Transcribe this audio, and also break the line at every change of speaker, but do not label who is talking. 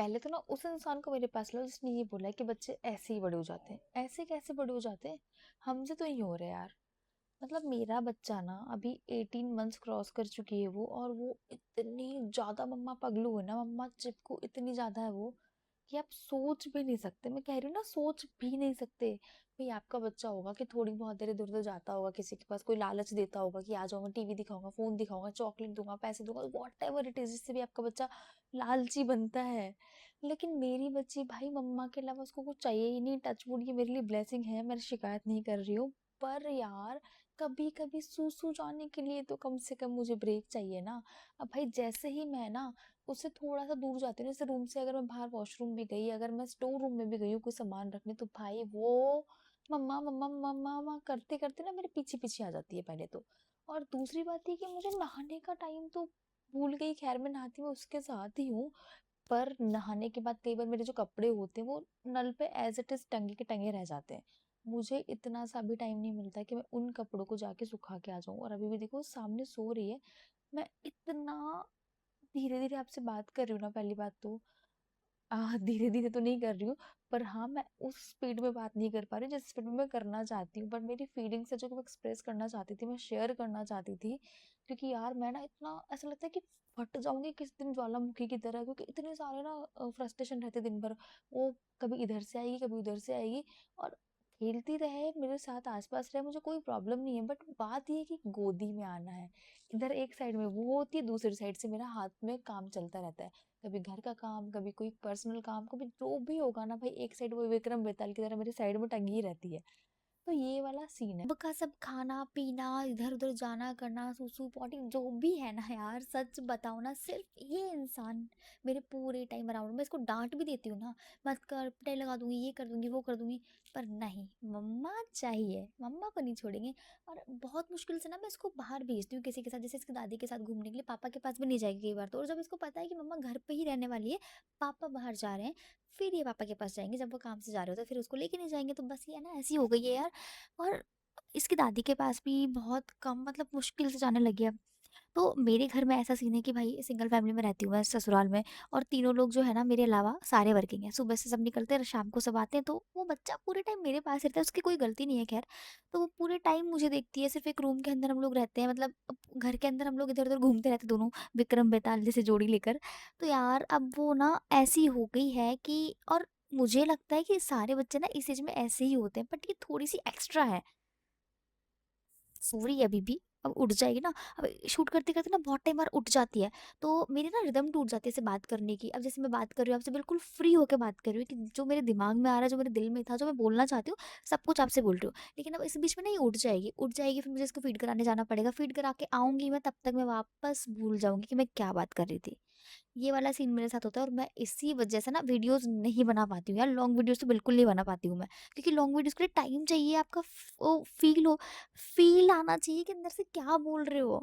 पहले तो ना उस इंसान को मेरे पास लाओ जिसने ये बोला है कि बच्चे ऐसे ही बड़े हो जाते हैं। ऐसे कैसे बड़े हो जाते हैं? हमसे तो नहीं हो रहे यार। मतलब मेरा बच्चा ना अभी 18 मंथ्स क्रॉस कर चुकी है वो, और वो इतनी ज्यादा मम्मा पगलू है ना, मम्मा चिपकू इतनी ज्यादा है वो कि आप सोच भी नहीं सकते। मैं कह रही हूँ ना, सोच भी नहीं सकते। भाई आपका बच्चा होगा कि थोड़ी बहुत देर इधर उधर जाता होगा, किसी के पास कोई लालच देता होगा कि आ जाओ, मैं टीवी दिखाऊंगा, फोन दिखाऊंगा, चॉकलेट दूंगा, पैसे दूंगा, वॉट एवर इट इज, जिससे भी आपका बच्चा लालची बनता है। लेकिन मेरी बच्ची भाई मम्मा के अलावा उसको कुछ चाहिए ही नहीं। टच वुड, ये मेरे लिए ब्लेसिंग है, मैं शिकायत नहीं कर रही हूँ। पर यार कभी कभी सूसू जाने के लिए तो कम से कम मुझे ब्रेक चाहिए ना। अब भाई जैसे ही मैं ना उससे थोड़ा सा दूर जाती हूँ, जैसे रूम से अगर मैं बाहर वॉशरूम भी गई, अगर मैं स्टोर रूम में भी गई हूँ कोई सामान रखने, तो भाई वो मम्मा मम्मा मम्मा मम्मा करते करते ना मेरे पीछे पीछे आ जाती है पहले तो। और दूसरी बात ये कि मुझे नहाने का टाइम तो भूल गई। खैर मैं नहाती हूँ उसके साथ ही हूँ, पर नहाने के बाद कई बार मेरे जो कपड़े होते हैं वो नल पे एज इट इज टंगे के टंगे रह जाते हैं। मुझे इतना सा भी टाइम नहीं मिलता कि मैं उन कपड़ों को जाके सुखा के आ जाऊं। और अभी भी देखो सामने सो रही है, मैं इतना धीरे धीरे आपसे बात कर रही हूँ ना। पहली बात तो धीरे धीरे तो नहीं कर रही हूँ, पर हाँ मैं उस स्पीड में बात नहीं कर पा रही हूँ जिस स्पीड में मैं करना चाहती हूँ। पर मेरी फीलिंग्स है जो कि मैं एक्सप्रेस करना चाहती थी, मैं शेयर करना चाहती थी। क्योंकि यार मैं ना इतना ऐसा लगता है कि फट जाऊंगी किस दिन ज्वालामुखी की तरह, क्योंकि इतने सारे ना फ्रस्ट्रेशन रहते दिन भर। वो कभी इधर से आएगी, कभी उधर से आएगी, और खेलती रहे मेरे साथ, आसपास रहे, मुझे कोई प्रॉब्लम नहीं है। बट बात ये है कि गोदी में आना है। इधर एक साइड में वो होती है, दूसरी साइड से मेरा हाथ में काम चलता रहता है। कभी घर का काम, कभी कोई पर्सनल काम, कभी जो भी होगा ना भाई, एक साइड वो विक्रम बेताल की तरह मेरे साइड में टंगी ही रहती है। तो ये वाला सीन है। अब का सब खाना पीना, इधर उधर जाना करना, सूसू पॉटी जो भी है ना यार, सच बताओ ना, सिर्फ ये इंसान मेरे पूरे टाइम अराउंड। मैं इसको डांट भी देती हूँ ना, मत कर, पिटाई लगा दूंगी, ये कर दूंगी, वो कर दूंगी, पर नहीं, मम्मा चाहिए, मम्मा को नहीं छोड़ेंगे। और बहुत मुश्किल से ना मैं इसको बाहर भेजती हूँ किसी के साथ, जैसे इसकी दादी के साथ घूमने के लिए। पापा के पास भी नहीं जाएगी कई बार तो। और जब इसको पता है कि मम्मा घर पे ही रहने वाली है, पापा बाहर जा रहे हैं, फिर ये पापा के पास जाएंगे। जब वो काम से जा रहे हो तो फिर उसको लेके नहीं जाएंगे। तो बस ये है ना, ऐसी हो गई है यार। और इसकी दादी के पास भी बहुत कम, मतलब मुश्किल से जाने लगी है। तो मेरे घर में ऐसा सीन है कि भाई सिंगल फैमिली में रहती हूँ मैं ससुराल में, और तीनों लोग जो है ना मेरे अलावा सारे वर्किंग हैं। सुबह से सब निकलते हैं, शाम को सब आते हैं, तो वो बच्चा पूरे टाइम मेरे पास रहता है। उसकी कोई गलती नहीं है खैर। तो वो पूरे टाइम मुझे देखती है। सिर्फ एक रूम के अंदर हम लोग रहते हैं, मतलब अब घर के अंदर हम लोग इधर उधर घूमते रहते दोनों, विक्रम बेताल जैसे जोड़ी लेकर। तो यार अब वो ना ऐसी हो गई है कि, और मुझे लगता है कि सारे बच्चे ना इस एज में ऐसे ही होते हैं, बट ये थोड़ी सी एक्स्ट्रा है। सो रही है अभी भी, अब उठ जाएगी ना। अब शूट करते करते ना बहुत टाइम बार उठ जाती है, तो मेरी ना रिदम टूट जाती है ऐसे बात करने की। अब जैसे मैं बात कर रही हूँ आपसे, बिल्कुल फ्री होकर बात कर रही हूँ, कि जो मेरे दिमाग में आ रहा है, जो मेरे दिल में था, जो मैं बोलना चाहती हूँ, सब कुछ आपसे बोल रही हूँ। लेकिन अब इस बीच में नहीं, उठ जाएगी, उठ जाएगी, फिर मुझे इसको फीड कराने जाना पड़ेगा। फीड करा के आऊंगी मैं, तब तक मैं वापस भूल जाऊंगी कि मैं क्या बात कर रही थी। ये वाला सीन मेरे साथ होता है, और मैं इसी वजह से ना वीडियोस नहीं बना पाती हूँ यार। लॉन्ग वीडियोस तो बिल्कुल नहीं बना पाती हूँ मैं, क्योंकि लॉन्ग वीडियोस के लिए टाइम चाहिए, आपका वो फील आना चाहिए कि अंदर से क्या बोल रहे हो।